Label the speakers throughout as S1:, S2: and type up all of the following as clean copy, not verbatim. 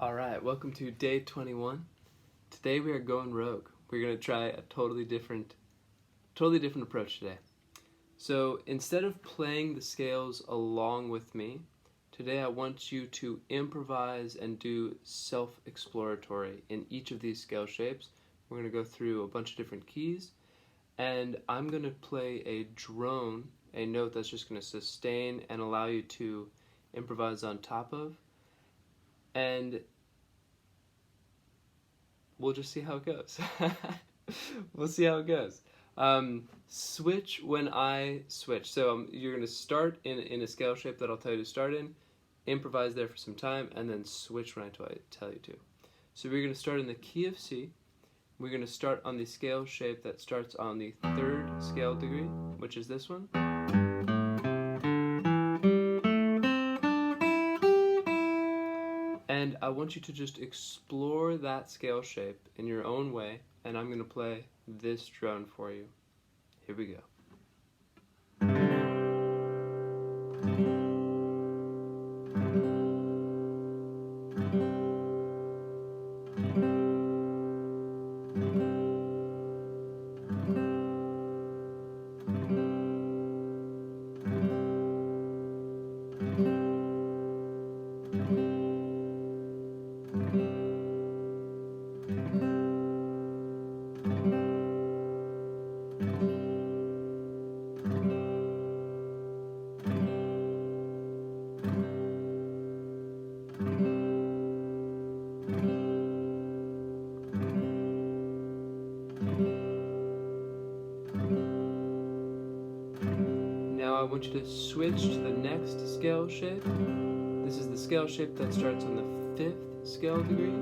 S1: Alright, welcome to day 21. Today we are going rogue. We're going to try a totally different approach today. So instead of playing the scales along with me, today I want you to improvise and do self-exploratory in each of these scale shapes. We're going to go through a bunch of different keys, and I'm going to play a drone, a note that's just going to sustain and allow you to improvise on top of. And we'll just see how it goes. We'll see how it goes. Switch when I switch. So you're going to start in a scale shape that I'll tell you to start in, improvise there for some time, and then switch when I tell you to. So we're going to start in the key of C. We're going to start on the scale shape that starts on the 3rd scale degree, which is this one. And I want you to just explore that scale shape in your own way, and I'm going to play this drone for you. Here we go. Now I want you to switch to the next scale shape. This is the scale shape that starts on the 5th scale degree.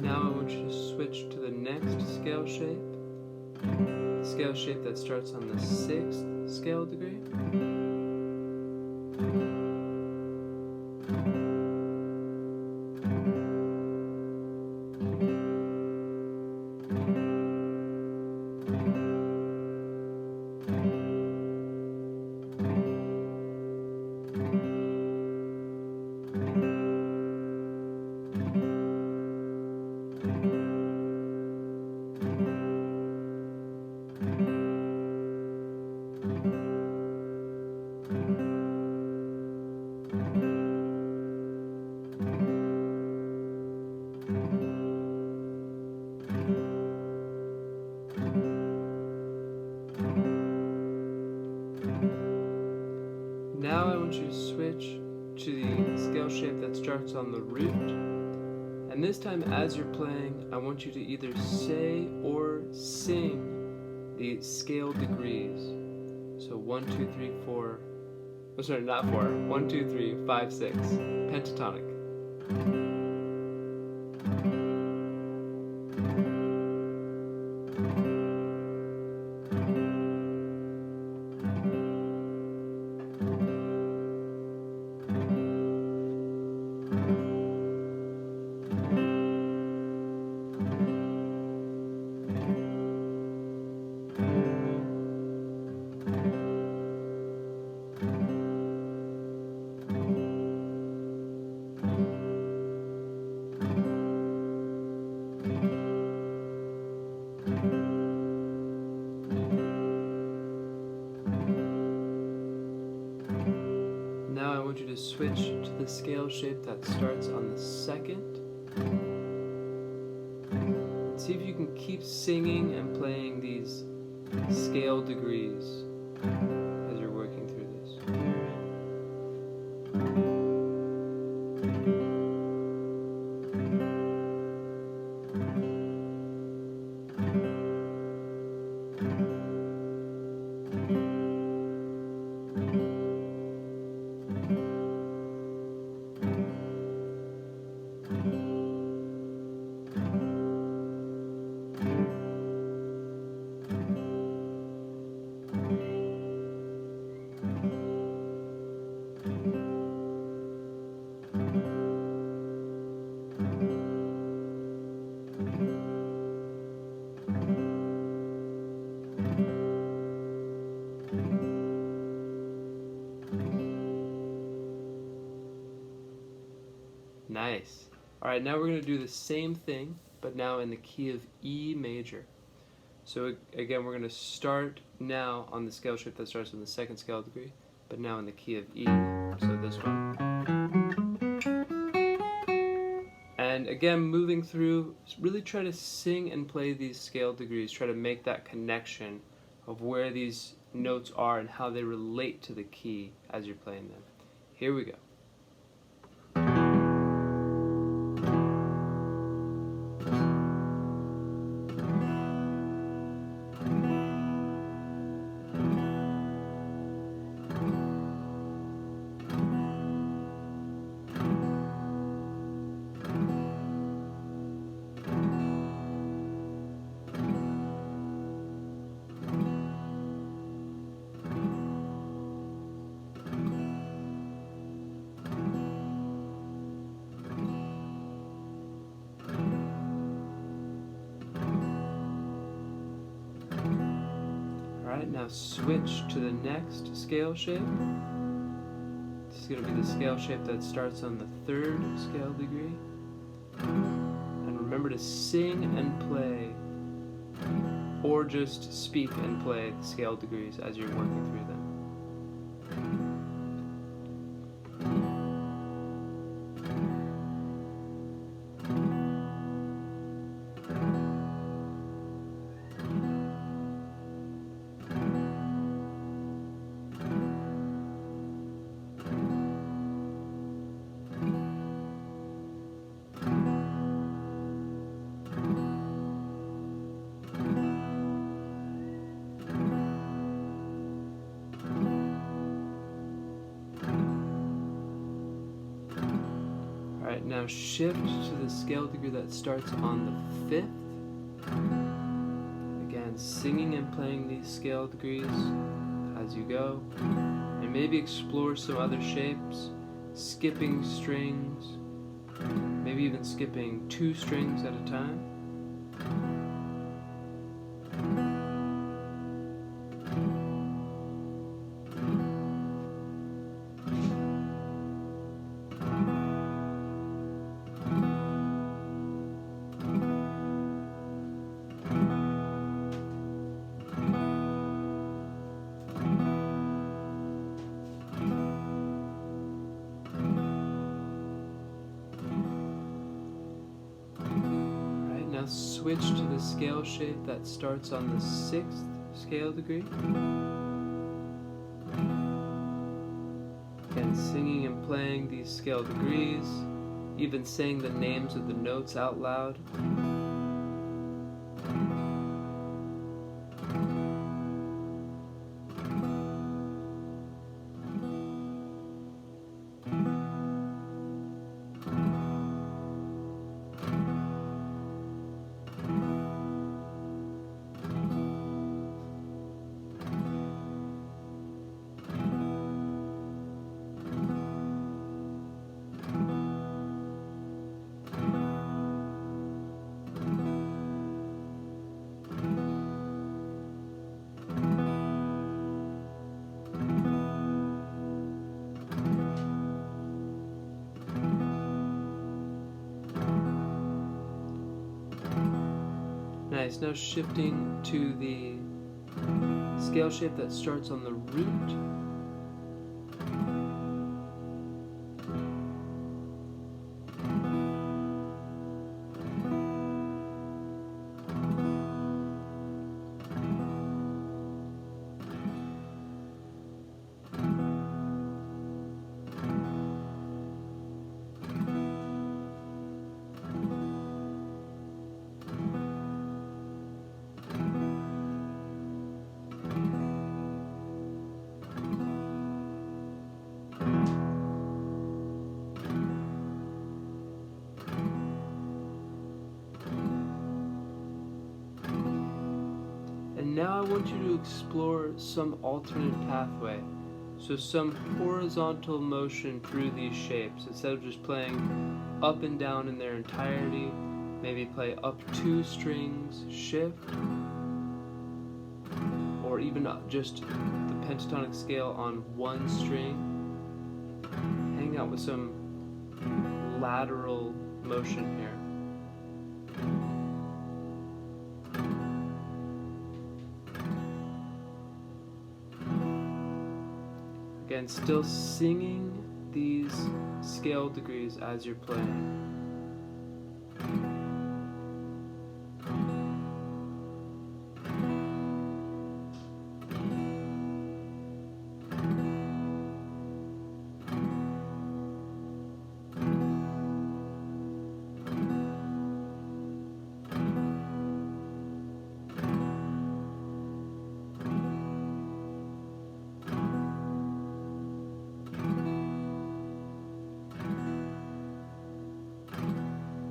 S1: Now I want you to switch to the next scale shape, the scale shape that starts on the 6th scale degree. Now I want you to switch to the scale shape that starts on the root. And this time as you're playing, I want you to either say or sing the scale degrees. So 1, 2, 3, 4. Oh, sorry, not 4. 1, 2, 3, 5, 6. Pentatonic. Now I want you to switch to the scale shape that starts on the 2nd. And see if you can keep singing and playing these scale degrees as you're working through this. Nice. Alright, now we're going to do the same thing, but now in the key of E major. So again, we're going to start now on the scale shape that starts in the second scale degree, but now in the key of E. So this one. And again, moving through, really try to sing and play these scale degrees. Try to make that connection of where these notes are and how they relate to the key as you're playing them. Here we go. Alright, now switch to the next scale shape. This is going to be the scale shape that starts on the third scale degree. And remember to sing and play, or just speak and play the scale degrees as you're working through them. Alright, now shift to the scale degree that starts on the fifth. Again, singing and playing these scale degrees as you go. And maybe explore some other shapes, skipping strings, maybe even skipping 2 strings at a time. Now switch to the scale shape that starts on the 6th scale degree. Again, singing and playing these scale degrees, even saying the names of the notes out loud. Nice, now shifting to the scale shape that starts on the root. And now I want you to explore some alternate pathway. So some horizontal motion through these shapes. Instead of just playing up and down in their entirety, maybe play up 2 strings, shift, or even just the pentatonic scale on 1 string. Hang out with some lateral motion here. Again, still singing these scale degrees as you're playing.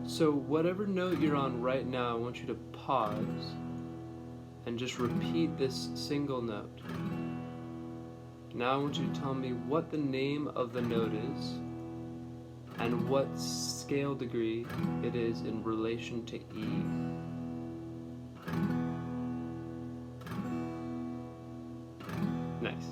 S1: So whatever note you're on right now, I want you to pause and just repeat this single note. Now I want you to tell me what the name of the note is and what scale degree it is in relation to E. Nice.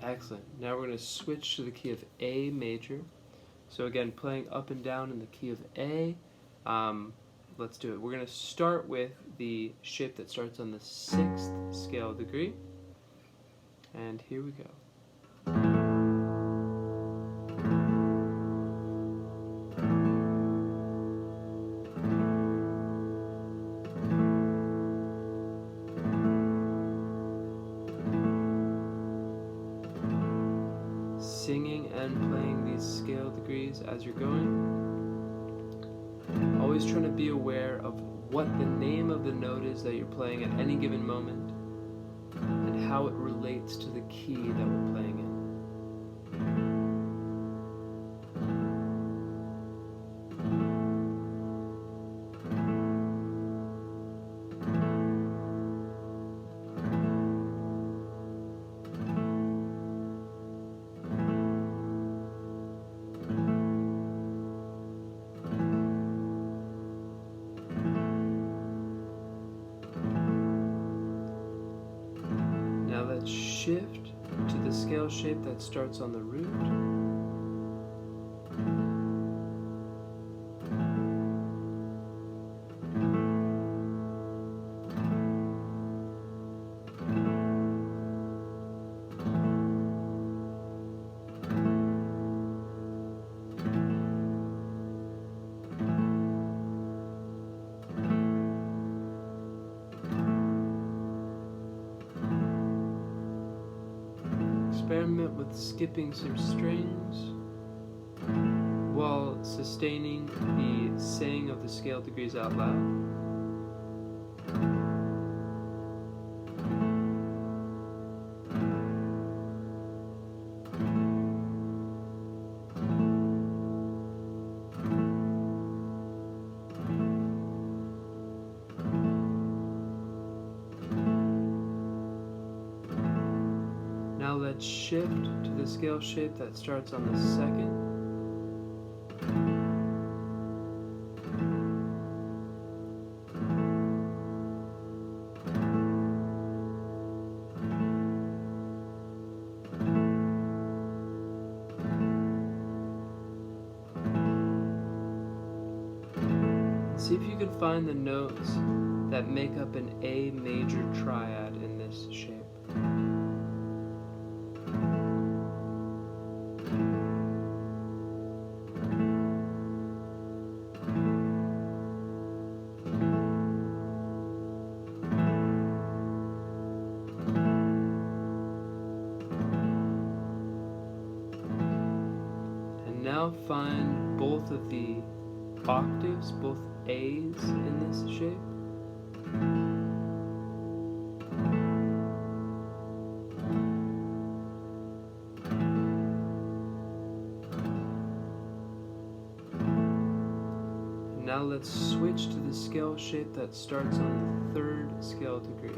S1: Excellent. Now we're going to switch to the key of A major. So again, playing up and down in the key of A. Let's do it. We're going to start with the shape that starts on the 6th scale degree. And here we go. Singing and playing these scale degrees as you're going. Always trying to be aware of what the name of the note is that you're playing at any given moment and how it relates to the key that we're playing in. Shift to the scale shape that starts on the root. Experiment with skipping some strings while sustaining the saying of the scale degrees out loud. Now let's shift to the scale shape that starts on the 2nd. See if you can find the notes that make up an A major triad in this shape. Now find both of the octaves, both A's in this shape. And now let's switch to the scale shape that starts on the 3rd scale degree.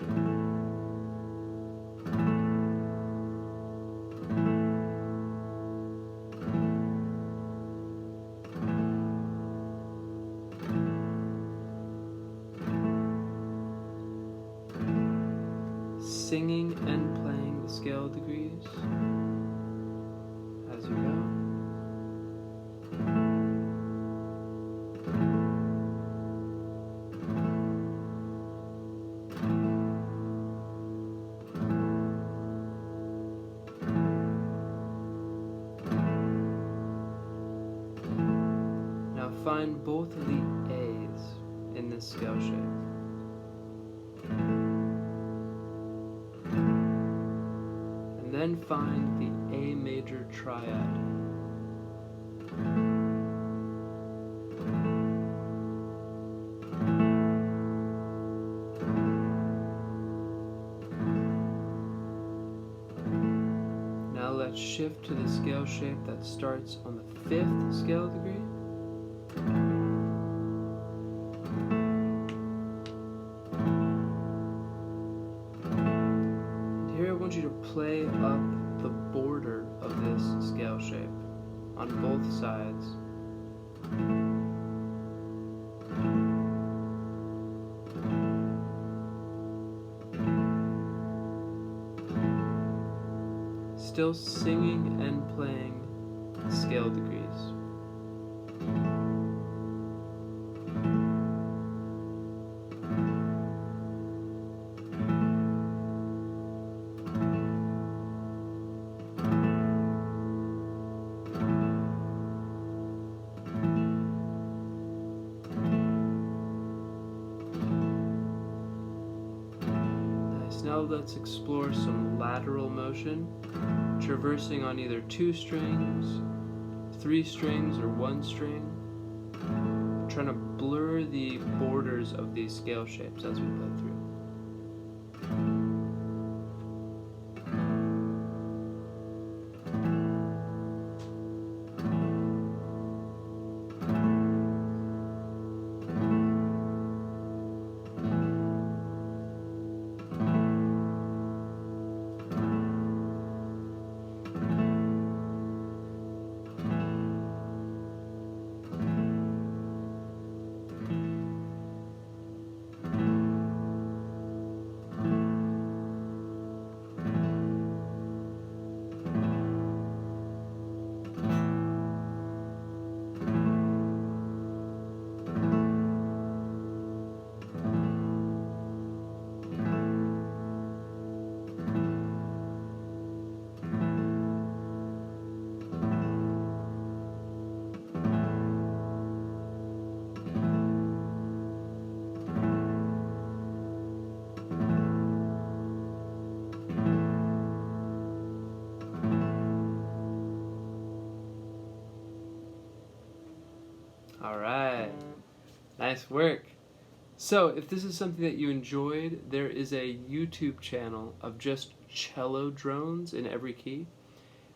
S1: Singing and playing the scale degrees as you go. Now find both of the A's in this scale shape. Then find the A major triad. Now let's shift to the scale shape that starts on the 5th scale degree. I want you to play up the border of this scale shape on both sides. Still singing and playing the scale degrees. Now let's explore some lateral motion, traversing on either 2 strings, 3 strings, or 1 string, trying to blur the borders of these scale shapes as we play through. Alright, nice work. So if this is something that you enjoyed, there is a YouTube channel of just cello drones in every key.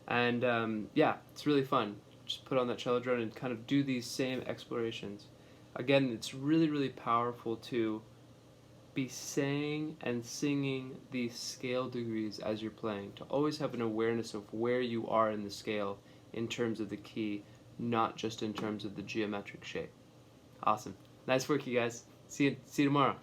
S1: And yeah, it's really fun. Just put on that cello drone and kind of do these same explorations. Again, it's really, really powerful to be saying and singing these scale degrees as you're playing, to always have an awareness of where you are in the scale in terms of the key, not just in terms of the geometric shape. Awesome. Nice work, you guys. See you tomorrow.